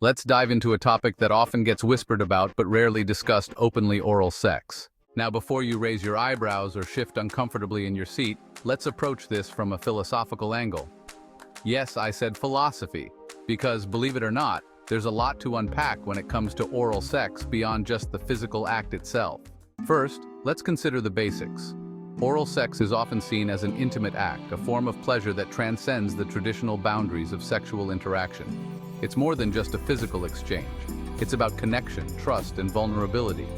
Let's dive into a topic that often gets whispered about but rarely discussed openly: oral sex. Now, before you raise your eyebrows or shift uncomfortably in your seat, let's approach this from a philosophical angle. Yes, I said philosophy, because believe it or not, there's a lot to unpack when it comes to oral sex beyond just the physical act itself. First, let's consider the basics. Oral sex is often seen as an intimate act, a form of pleasure that transcends the traditional boundaries of sexual interaction. It's more than just a physical exchange. It's about connection, trust, and vulnerability.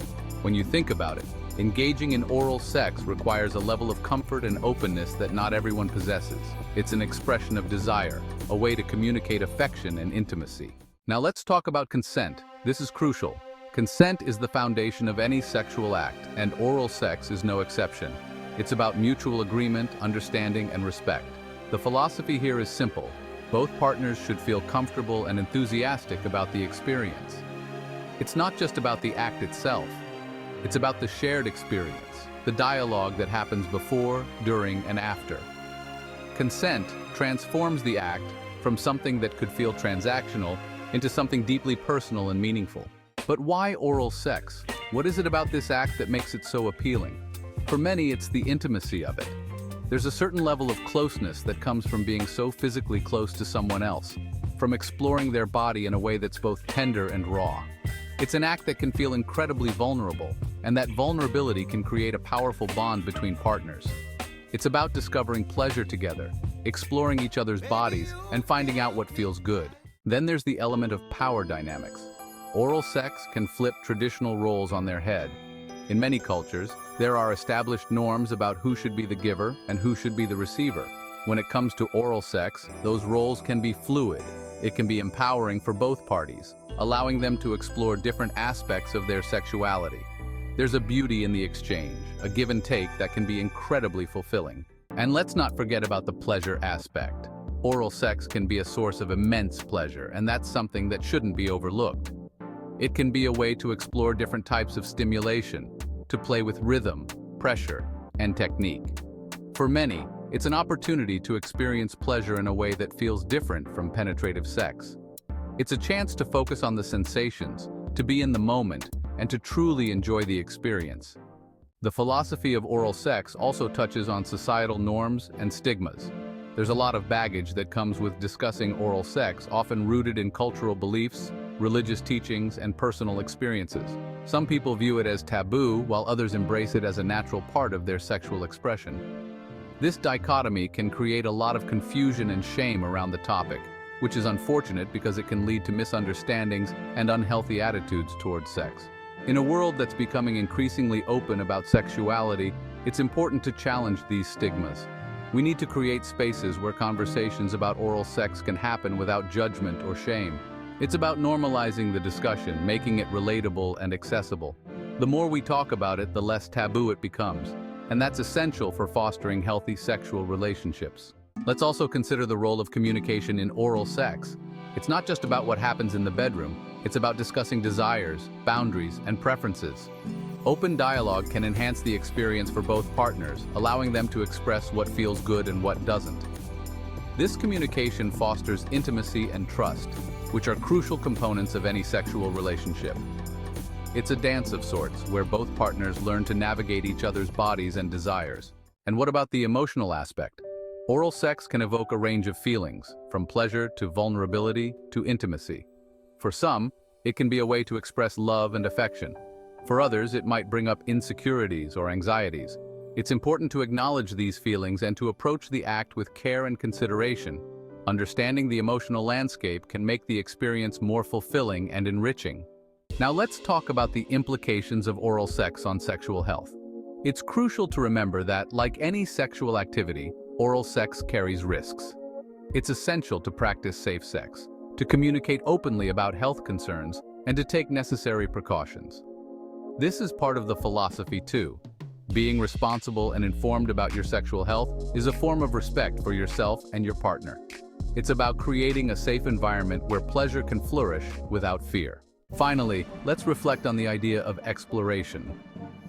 When you think about it, engaging in oral sex requires a level of comfort and openness that not everyone possesses. It's an expression of desire, a way to communicate affection and intimacy. Now let's talk about consent. This is crucial. Consent is the foundation of any sexual act, and oral sex is no exception. It's about mutual agreement, understanding, and respect. The philosophy here is simple. Both partners should feel comfortable and enthusiastic about the experience. It's not just about the act itself. It's about the shared experience, the dialogue that happens before, during, and after. Consent transforms the act from something that could feel transactional into something deeply personal and meaningful. But why oral sex? What is it about this act that makes it so appealing? For many, it's the intimacy of it. There's a certain level of closeness that comes from being so physically close to someone else, from exploring their body in a way that's both tender and raw. It's an act that can feel incredibly vulnerable, and that vulnerability can create a powerful bond between partners. It's about discovering pleasure together, exploring each other's bodies, and finding out what feels good. Then there's the element of power dynamics. Oral sex can flip traditional roles on their head. In many cultures, there are established norms about who should be the giver and who should be the receiver. When it comes to oral sex, those roles can be fluid. It can be empowering for both parties, allowing them to explore different aspects of their sexuality. There's a beauty in the exchange, a give and take that can be incredibly fulfilling. And let's not forget about the pleasure aspect. Oral sex can be a source of immense pleasure, and that's something that shouldn't be overlooked. It can be a way to explore different types of stimulation, to play with rhythm, pressure, and technique. For many, it's an opportunity to experience pleasure in a way that feels different from penetrative sex. It's a chance to focus on the sensations, to be in the moment, and to truly enjoy the experience. The philosophy of oral sex also touches on societal norms and stigmas. There's a lot of baggage that comes with discussing oral sex, often rooted in cultural beliefs, religious teachings, and personal experiences. Some people view it as taboo, while others embrace it as a natural part of their sexual expression. This dichotomy can create a lot of confusion and shame around the topic, which is unfortunate because it can lead to misunderstandings and unhealthy attitudes towards sex. In a world that's becoming increasingly open about sexuality, it's important to challenge these stigmas. We need to create spaces where conversations about oral sex can happen without judgment or shame. It's about normalizing the discussion, making it relatable and accessible. The more we talk about it, the less taboo it becomes, and that's essential for fostering healthy sexual relationships. Let's also consider the role of communication in oral sex. It's not just about what happens in the bedroom, it's about discussing desires, boundaries, and preferences. Open dialogue can enhance the experience for both partners, allowing them to express what feels good and what doesn't. This communication fosters intimacy and trust, which are crucial components of any sexual relationship. It's a dance of sorts, where both partners learn to navigate each other's bodies and desires. And what about the emotional aspect? Oral sex can evoke a range of feelings, from pleasure to vulnerability to intimacy. For some, it can be a way to express love and affection. For others, it might bring up insecurities or anxieties. It's important to acknowledge these feelings and to approach the act with care and consideration. Understanding the emotional landscape can make the experience more fulfilling and enriching. Now let's talk about the implications of oral sex on sexual health. It's crucial to remember that, like any sexual activity, oral sex carries risks. It's essential to practice safe sex, to communicate openly about health concerns, and to take necessary precautions. This is part of the philosophy too. Being responsible and informed about your sexual health is a form of respect for yourself and your partner. It's about creating a safe environment where pleasure can flourish without fear. Finally, let's reflect on the idea of exploration.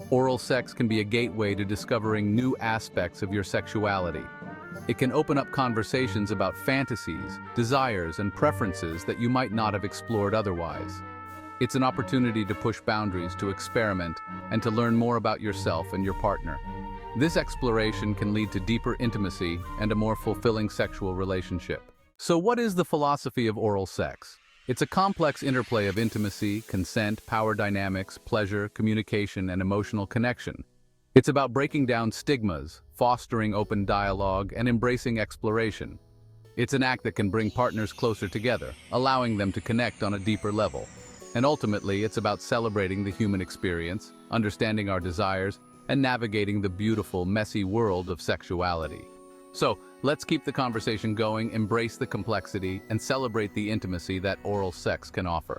Oral sex can be a gateway to discovering new aspects of your sexuality. It can open up conversations about fantasies, desires, and preferences that you might not have explored otherwise. It's an opportunity to push boundaries, to experiment, and to learn more about yourself and your partner. This exploration can lead to deeper intimacy and a more fulfilling sexual relationship. So what is the philosophy of oral sex? It's a complex interplay of intimacy, consent, power dynamics, pleasure, communication, and emotional connection. It's about breaking down stigmas, fostering open dialogue, and embracing exploration. It's an act that can bring partners closer together, allowing them to connect on a deeper level. And ultimately, it's about celebrating the human experience, understanding our desires, and navigating the beautiful, messy world of sexuality. So, let's keep the conversation going, embrace the complexity, and celebrate the intimacy that oral sex can offer.